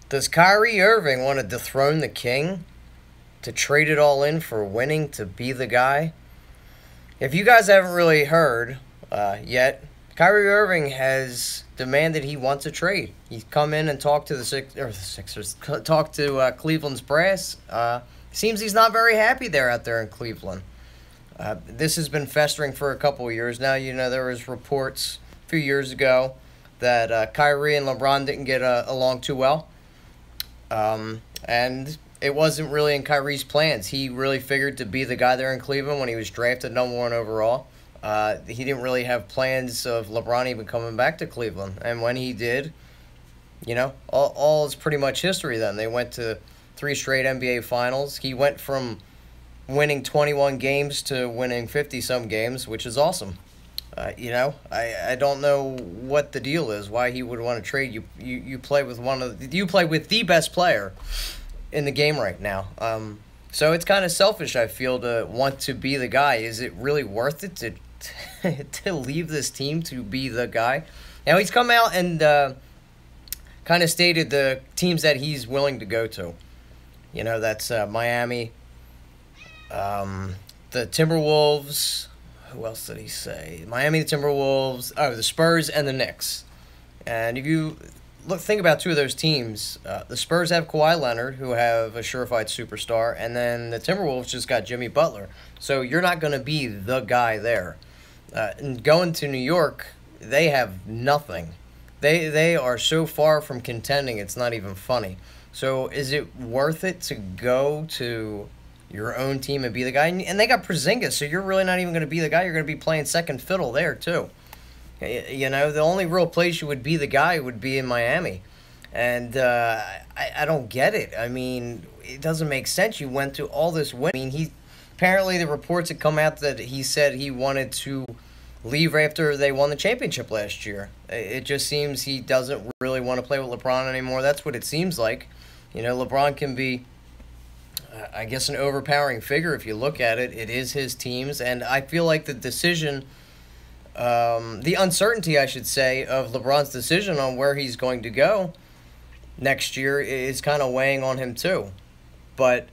Does Kyrie Irving want to dethrone the king? To trade it all in for winning to be the guy? If you guys haven't really heard yet, Kyrie Irving has demanded he wants a trade. He's come in and talked to the Sixers, talked to Cleveland's brass. Seems he's not very happy there out there in Cleveland. This has been festering for a couple of years now. You know, there was reports a few years ago that Kyrie and LeBron didn't get along too well. And it wasn't really in Kyrie's plans. He really figured to be the guy there in Cleveland when he was drafted #1 overall. He didn't really have plans of LeBron even coming back to Cleveland. And when he did, you know, all is pretty much history then. They went to 3 straight NBA Finals. He went from winning 21 games to winning 50-some games, which is awesome. I don't know what the deal is, why he would want to trade you. You play with you play with the best player in the game right now. So it's kind of selfish, I feel, to want to be the guy. Is it really worth it to to leave this team to be the guy? Now he's come out and kind of stated the teams that he's willing to go to. You know, that's Miami, the Timberwolves. Who else did he say? Miami, the Timberwolves, the Spurs, and the Knicks. And if you think about 2 of those teams, the Spurs have Kawhi Leonard, who have a surefire superstar, and then the Timberwolves just got Jimmy Butler. So you're not going to be the guy there. And going to New York, they have nothing. They are so far from contending, it's not even funny. So is it worth it to go to your own team and be the guy? And they got Porzingis, so you're really not even going to be the guy. You're going to be playing second fiddle there, too. You know, the only real place you would be the guy would be in Miami. And I don't get it. I mean, it doesn't make sense. You went to all this win. I mean, apparently the reports had come out that he said he wanted to leave after they won the championship last year. It just seems he doesn't really want to play with LeBron anymore. That's what it seems like. You know, LeBron can be, I guess, an overpowering figure if you look at it. It is his teams, and I feel like the decision, the uncertainty, I should say, of LeBron's decision on where he's going to go next year is kind of weighing on him too. But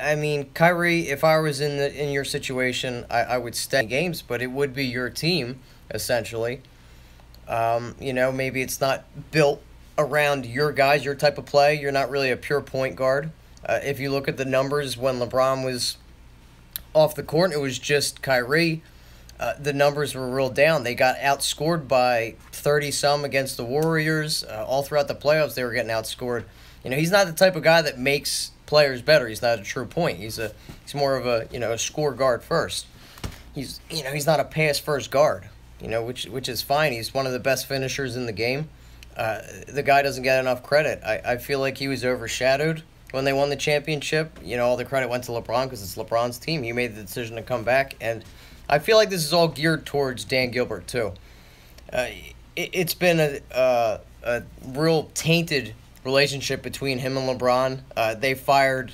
I mean, Kyrie, if I was in your situation, I would stay in games, but it would be your team essentially. You know, maybe it's not built around your guys, your type of play. You're not really a pure point guard. If you look at the numbers when LeBron was off the court, it was just Kyrie. The numbers were real down. They got outscored by 30-some against the Warriors. All throughout the playoffs, they were getting outscored. You know, he's not the type of guy that makes players better. He's not a true point. He's more of a score guard first. He's not a pass first guard. You know, which is fine. He's one of the best finishers in the game. The guy doesn't get enough credit. I feel like he was overshadowed when they won the championship. You know, all the credit went to LeBron because it's LeBron's team. He made the decision to come back, and I feel like this is all geared towards Dan Gilbert too. It's been a real tainted relationship between him and LeBron. They fired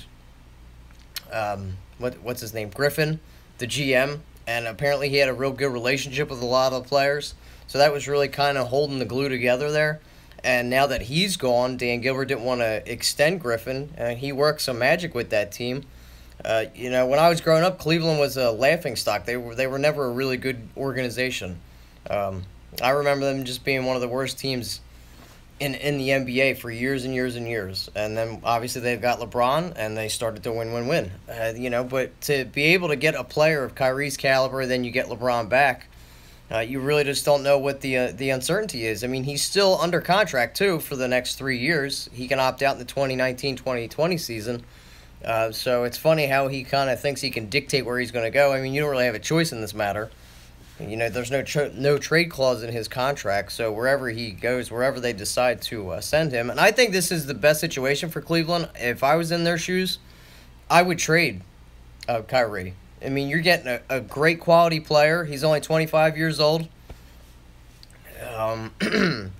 what's his name, Griffin, the GM, and apparently he had a real good relationship with a lot of the players. So that was really kind of holding the glue together there. And now that he's gone, Dan Gilbert didn't want to extend Griffin, and he worked some magic with that team. You know, when I was growing up, Cleveland was a laughingstock. They were never a really good organization. I remember them just being one of the worst teams in the NBA for years and years and years. And then obviously they've got LeBron, and they started to win. You know, but to be able to get a player of Kyrie's caliber, then you get LeBron back. You really just don't know what the uncertainty is. I mean, he's still under contract, too, for the next 3 years. He can opt out in the 2019-2020 season. So it's funny how he kind of thinks he can dictate where he's going to go. I mean, you don't really have a choice in this matter. You know, there's no trade clause in his contract, so wherever he goes, wherever they decide to send him. And I think this is the best situation for Cleveland. If I was in their shoes, I would trade Kyrie. I mean, you're getting a great quality player. He's only 25 years old.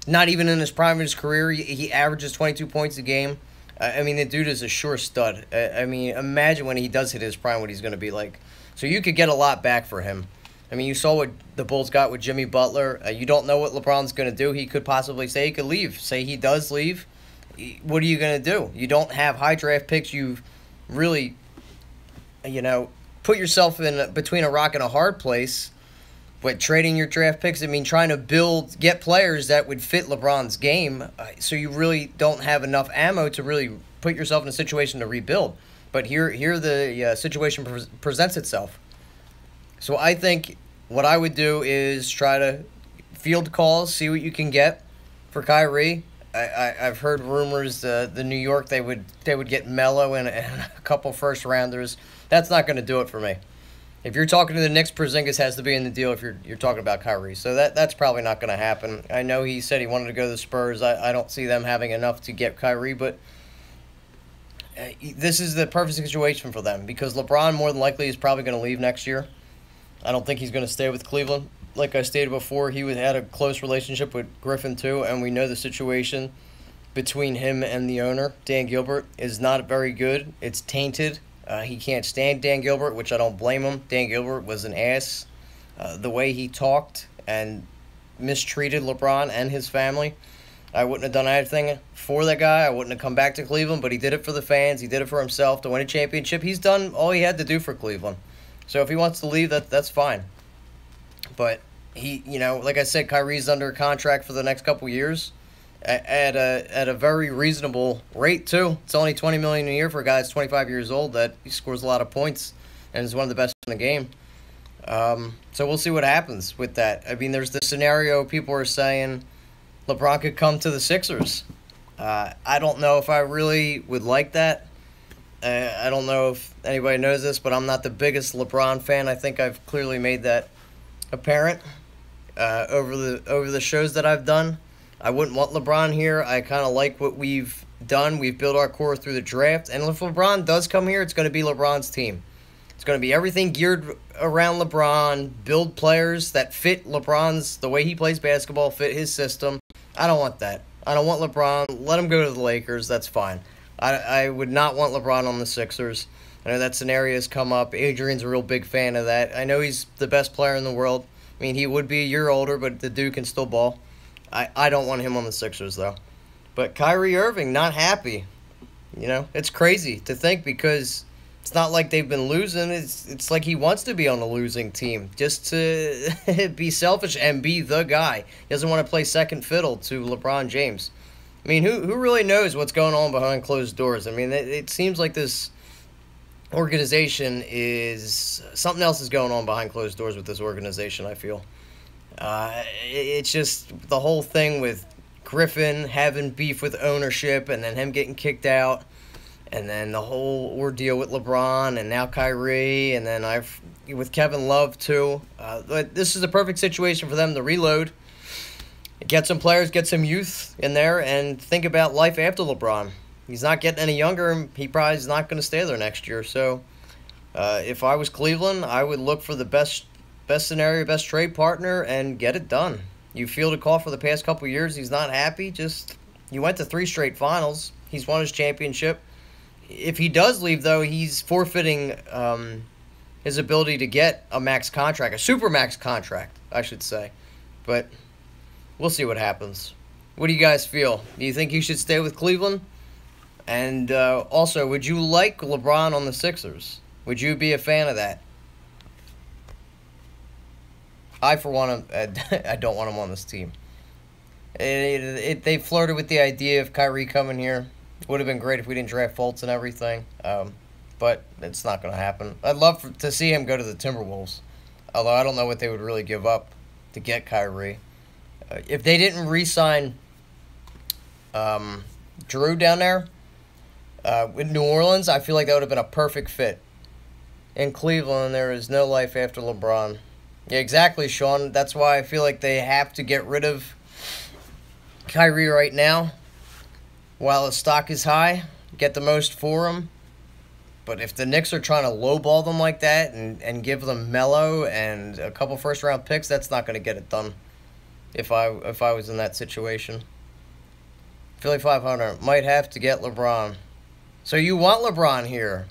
Not even in his prime of his career. He averages 22 points a game. I mean, the dude is a sure stud. I mean, imagine when he does hit his prime what he's going to be like. So you could get a lot back for him. I mean, you saw what the Bulls got with Jimmy Butler. You don't know what LeBron's going to do. He could possibly say he could leave. Say he does leave. what are you going to do? You don't have high draft picks. You've really, put yourself in between a rock and a hard place. But trading your draft picks, I mean, trying to get players that would fit LeBron's game, so you really don't have enough ammo to really put yourself in a situation to rebuild. But here the situation presents itself. So I think what I would do is try to field calls, see what you can get for Kyrie. I've heard rumors the New York they would get Melo and a couple first rounders. That's not going to do it for me. If you're talking to the Knicks, Porzingis has to be in the deal if you're talking about Kyrie. So that's probably not going to happen. I know he said he wanted to go to the Spurs. I don't see them having enough to get Kyrie, but this is the perfect situation for them because LeBron more than likely is probably going to leave next year. I don't think he's going to stay with Cleveland. Like I stated before, he had a close relationship with Griffin too, and we know the situation between him and the owner, Dan Gilbert, is not very good. It's tainted. He can't stand Dan Gilbert, which I don't blame him. Dan Gilbert was an ass. The way he talked and mistreated LeBron and his family, I wouldn't have done anything for that guy. I wouldn't have come back to Cleveland, but he did it for the fans. He did it for himself to win a championship. He's done all he had to do for Cleveland. So if he wants to leave, that's fine. But he, like I said, Kyrie's under contract for the next couple years. At a very reasonable rate too. It's only $20 million a year for a guy that's 25 years old that he scores a lot of points and is one of the best in the game. So we'll see what happens with that. I mean, there's the scenario people are saying LeBron could come to the Sixers. I don't know if I really would like that. I don't know if anybody knows this, but I'm not the biggest LeBron fan. I think I've clearly made that apparent over the shows that I've done. I wouldn't want LeBron here. I kind of like what we've done. We've built our core through the draft. And if LeBron does come here, it's going to be LeBron's team. It's going to be everything geared around LeBron, build players that fit the way he plays basketball, fit his system. I don't want that. I don't want LeBron. Let him go to the Lakers. That's fine. I would not want LeBron on the Sixers. I know that scenario has come up. Adrian's a real big fan of that. I know he's the best player in the world. I mean, he would be a year older, but the dude can still ball. I don't want him on the Sixers, though. But Kyrie Irving, not happy. It's crazy to think because it's not like they've been losing. It's like he wants to be on a losing team just to be selfish and be the guy. He doesn't want to play second fiddle to LeBron James. I mean, who really knows what's going on behind closed doors? I mean, it seems like this organization something else is going on behind closed doors with this organization, I feel. It's just the whole thing with Griffin having beef with ownership and then him getting kicked out and then the whole ordeal with LeBron and now Kyrie and then with Kevin Love too. But this is a perfect situation for them to reload, get some players, get some youth in there, and think about life after LeBron. He's not getting any younger, and he probably is not going to stay there next year. So if I was Cleveland, I would look for the best scenario, best trade partner, and get it done. You fielded a call for the past couple years. He's not happy. You went to 3 straight finals. He's won his championship. If he does leave, though, he's forfeiting his ability to get a max contract, a super max contract, I should say. But we'll see what happens. What do you guys feel? Do you think he should stay with Cleveland? And also, would you like LeBron on the Sixers? Would you be a fan of that? I, for one, I don't want him on this team. They flirted with the idea of Kyrie coming here. It would have been great if we didn't draft Fultz and everything. But it's not going to happen. I'd love to see him go to the Timberwolves. Although I don't know what they would really give up to get Kyrie. If they didn't re-sign Drew down there with New Orleans, I feel like that would have been a perfect fit. In Cleveland, there is no life after LeBron. Yeah, exactly, Sean. That's why I feel like they have to get rid of Kyrie right now while his stock is high, get the most for him. But if the Knicks are trying to lowball them like that and give them Melo and a couple first-round picks, that's not going to get it done if I was in that situation. Philly 500 might have to get LeBron. So you want LeBron here.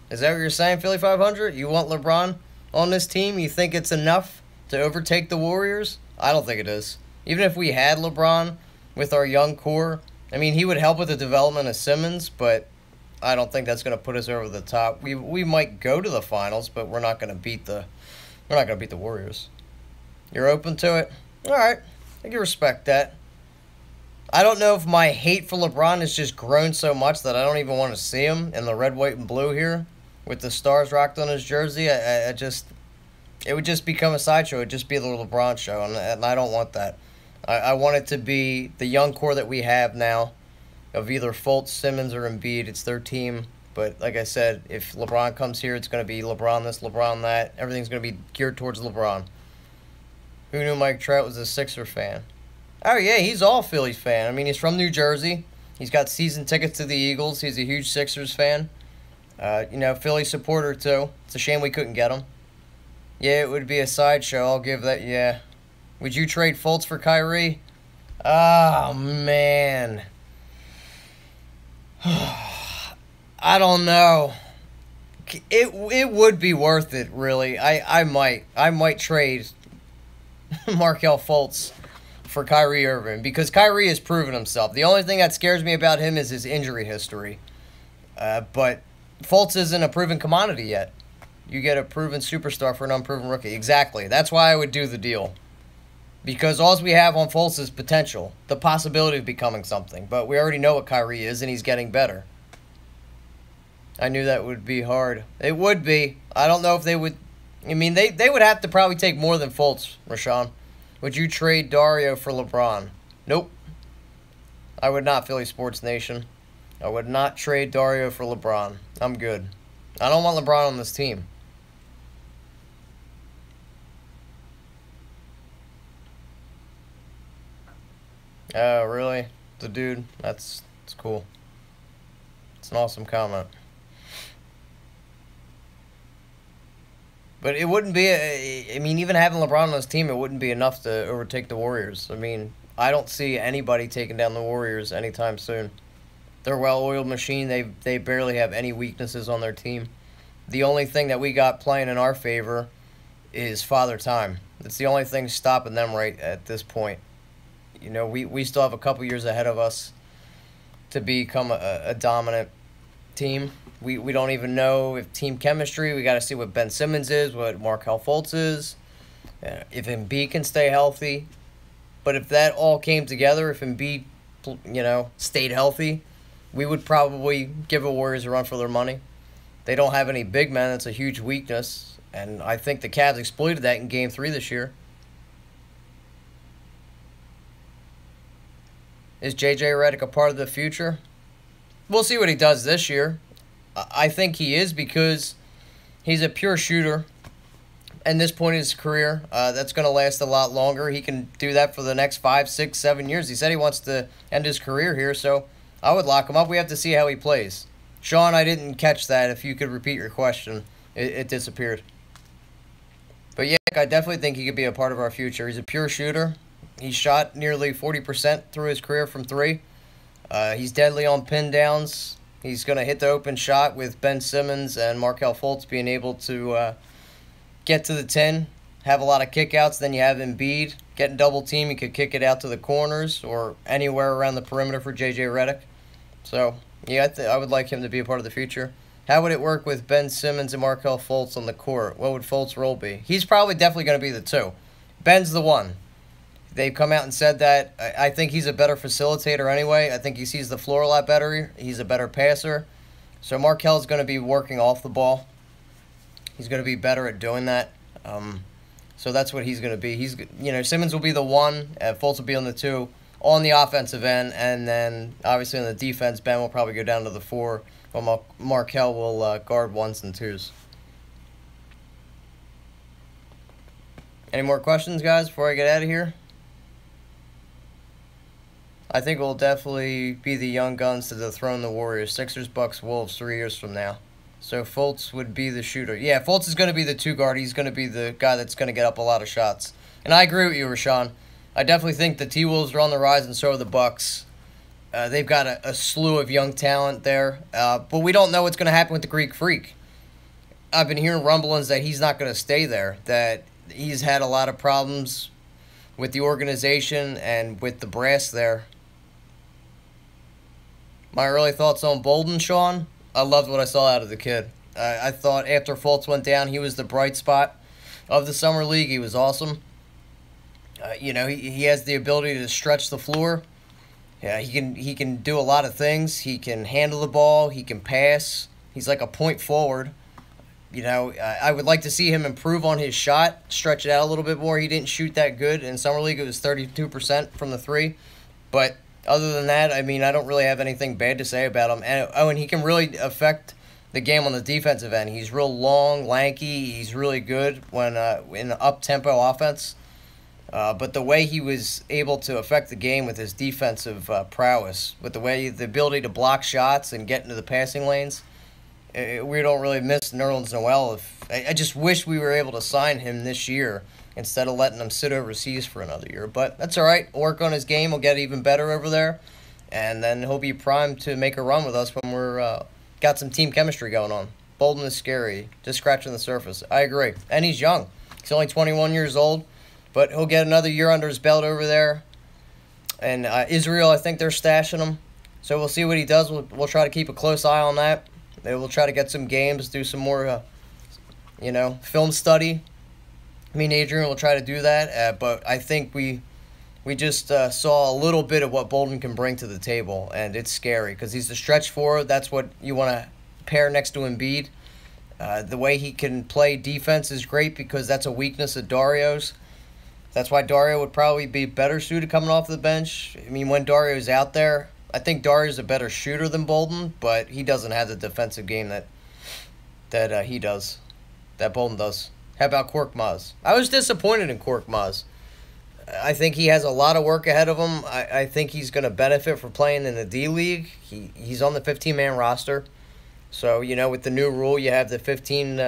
Is that what you're saying, Philly 500? You want LeBron on this team? You think it's enough to overtake the Warriors? I don't think it is. Even if we had LeBron with our young core, I mean, he would help with the development of Simmons, but I don't think that's going to put us over the top. We might go to the finals, but we're not going to beat the Warriors. You're open to it? All right. I can respect that. I don't know if my hate for LeBron has just grown so much that I don't even want to see him in the red, white, and blue here with the stars rocked on his jersey. I just, it would just become a sideshow. It would just be the LeBron show, and I don't want that. I want it to be the young core that we have now of either Fultz, Simmons, or Embiid. It's their team. But like I said, if LeBron comes here, it's going to be LeBron this, LeBron that. Everything's going to be geared towards LeBron. Who knew Mike Trout was a Sixer fan? Oh, yeah, he's all Phillies fan. I mean, he's from New Jersey. He's got season tickets to the Eagles. He's a huge Sixers fan. Philly supporter, too. It's a shame we couldn't get him. Yeah, it would be a sideshow. I'll give that, yeah. Would you trade Fultz for Kyrie? Oh, man. I don't know. It would be worth it, really. I might trade Markelle Fultz for Kyrie Irving because Kyrie has proven himself. The only thing that scares me about him is his injury history. But Fultz isn't a proven commodity yet. You get a proven superstar for an unproven rookie. Exactly. That's why I would do the deal. Because all we have on Fultz is potential. The possibility of becoming something. But we already know what Kyrie is, and he's getting better. I knew that would be hard. It would be. I don't know if they would. I mean, they would have to probably take more than Fultz, Rashawn. Would you trade Dario for LeBron? Nope. I would not, Philly Sports Nation. I would not trade Dario for LeBron. I'm good. I don't want LeBron on this team. Oh, really? The dude? That's cool. It's an awesome comment. But it wouldn't be, I mean, even having LeBron on his team, it wouldn't be enough to overtake the Warriors. I mean, I don't see anybody taking down the Warriors anytime soon. They're a well-oiled machine. They barely have any weaknesses on their team. The only thing that we got playing in our favor is Father Time. That's the only thing stopping them right at this point. You know, we still have a couple years ahead of us to become a dominant team. We don't even know if team chemistry. We got to see what Ben Simmons is, what Markelle Fultz is, if Embiid can stay healthy. But if that all came together, if Embiid, stayed healthy, we would probably give the Warriors a run for their money. They don't have any big men. That's a huge weakness. And I think the Cavs exploited that in Game 3 this year. Is J.J. Redick a part of the future? We'll see what he does this year. I think he is because he's a pure shooter. At this point in his career, that's going to last a lot longer. He can do that for the next 5, 6, 7 years. He said he wants to end his career here, so I would lock him up. We have to see how he plays. Sean, I didn't catch that. If you could repeat your question, it disappeared. But yeah, I definitely think he could be a part of our future. He's a pure shooter. He shot nearly 40% through his career from 3. He's deadly on pin downs. He's going to hit the open shot with Ben Simmons and Markelle Fultz being able to get to the 10, have a lot of kickouts. Then you have Embiid getting double team. He could kick it out to the corners or anywhere around the perimeter for J.J. Redick. So, yeah, I would like him to be a part of the future. How would it work with Ben Simmons and Markelle Fultz on the court? What would Fultz' role be? He's probably definitely going to be the 2. Ben's the 1. They've come out and said that. I think he's a better facilitator anyway. I think he sees the floor a lot better. He's a better passer. So Markelle's going to be working off the ball. He's going to be better at doing that. So that's what he's going to be. Simmons will be the 1, and Fultz will be on the 2 on the offensive end, and then obviously on the defense, Ben will probably go down to the 4, while Markelle will guard 1s and 2s. Any more questions, guys, before I get out of here? I think it will definitely be the young guns to dethrone the Warriors. Sixers, Bucks, Wolves 3 years from now. So Fultz would be the shooter. Yeah, Fultz is going to be the 2 guard. He's going to be the guy that's going to get up a lot of shots. And I agree with you, Rashawn. I definitely think the T-Wolves are on the rise, and so are the Bucks. They've got a slew of young talent there. But we don't know what's going to happen with the Greek Freak. I've been hearing rumblings that he's not going to stay there, that he's had a lot of problems with the organization and with the brass there. My early thoughts on Bouldin, Sean. I loved what I saw out of the kid. I thought after Fultz went down, he was the bright spot of the summer league. He was awesome. He has the ability to stretch the floor. Yeah, he can do a lot of things. He can handle the ball. He can pass. He's like a point forward. I would like to see him improve on his shot, stretch it out a little bit more. He didn't shoot that good in summer league. It was 32% from the three, but other than that, I mean, I don't really have anything bad to say about him. And he can really affect the game on the defensive end. He's real long, lanky. He's really good when in the up-tempo offense. But the way he was able to affect the game with his defensive prowess, with the ability to block shots and get into the passing lanes, we don't really miss Nerlens Noel. I just wish we were able to sign him this year instead of letting him sit overseas for another year. But that's all right. Work on his game. He'll get even better over there. And then he'll be primed to make a run with us when we're got some team chemistry going on. Bouldin is scary. Just scratching the surface. I agree. And he's young. He's only 21 years old. But he'll get another year under his belt over there. And Israel, I think they're stashing him. So we'll see what he does. We'll try to keep a close eye on that. We'll try to get some games, do some more, film study. Me and Adrian will try to do that. But I think we just saw a little bit of what Bouldin can bring to the table. And it's scary because he's the stretch forward. That's what you want to pair next to Embiid. The way he can play defense is great because that's a weakness of Dario's. That's why Dario would probably be better suited coming off the bench. I mean, when Dario's out there, I think Dario's a better shooter than Bouldin, but he doesn't have the defensive game that he does, that Bouldin does. How about Korkmaz? I was disappointed in Korkmaz. I think he has a lot of work ahead of him. I think he's going to benefit from playing in the D-League. He's on the 15-man roster. So, with the new rule, you have the 15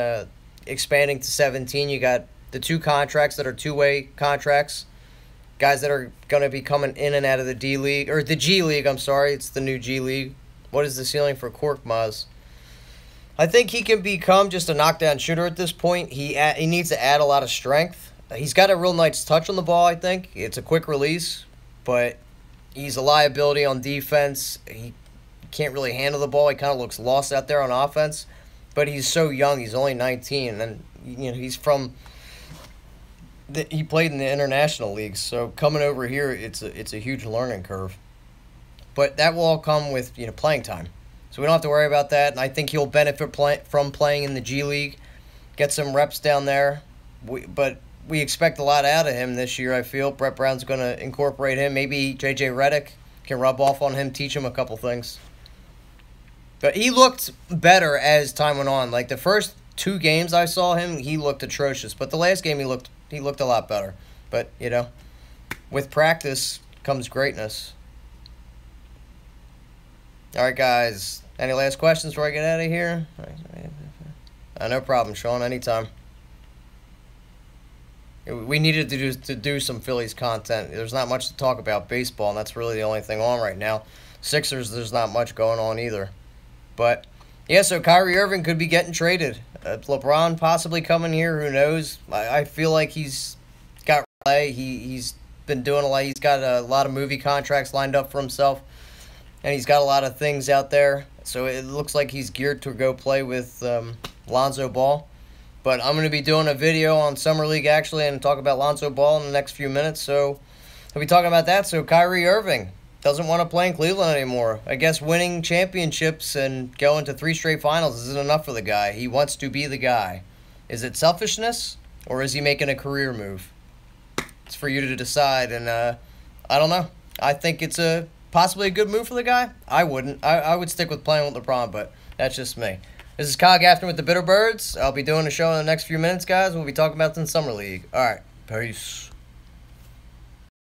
expanding to 17. You got the two contracts that are two-way contracts. Guys that are going to be coming in and out of the D-League, or the G-League, I'm sorry. It's the new G-League. What is the ceiling for Korkmaz? I think he can become just a knockdown shooter at this point. He needs to add a lot of strength. He's got a real nice touch on the ball, I think. It's a quick release, but he's a liability on defense. He can't really handle the ball. He kind of looks lost out there on offense, but he's so young. He's only 19, and he's from... He played in the international leagues, so coming over here, it's a huge learning curve. But that will all come with playing time, so we don't have to worry about that. And I think he'll benefit from playing in the G League, get some reps down there. But we expect a lot out of him this year. I feel Brett Brown's going to incorporate him. Maybe JJ Redick can rub off on him, teach him a couple things. But he looked better as time went on. Like the first 2 games I saw him, he looked atrocious. But the last game he looked a lot better. But, with practice comes greatness. All right, guys. Any last questions before I get out of here? No problem, Sean. Anytime. We needed to do some Phillies content. There's not much to talk about baseball, and that's really the only thing on right now. Sixers, there's not much going on either. But, yeah, so Kyrie Irving could be getting traded. LeBron possibly coming here. Who knows? I feel like he's got play. He's been doing a lot. He's got a lot of movie contracts lined up for himself, and he's got a lot of things out there. So it looks like he's geared to go play with Lonzo Ball. But I'm going to be doing a video on Summer League, actually, and talk about Lonzo Ball in the next few minutes. So I'll be talking about that. So Kyrie Irving doesn't want to play in Cleveland anymore. I guess winning championships and going to 3 straight finals isn't enough for the guy. He wants to be the guy. Is it selfishness, or is he making a career move? It's for you to decide, and I don't know. I think it's possibly a good move for the guy. I wouldn't. I would stick with playing with LeBron, but that's just me. This is Kyle Gaffner with the Bitter Birds. I'll be doing a show in the next few minutes, guys. We'll be talking about the Summer League. All right. Peace.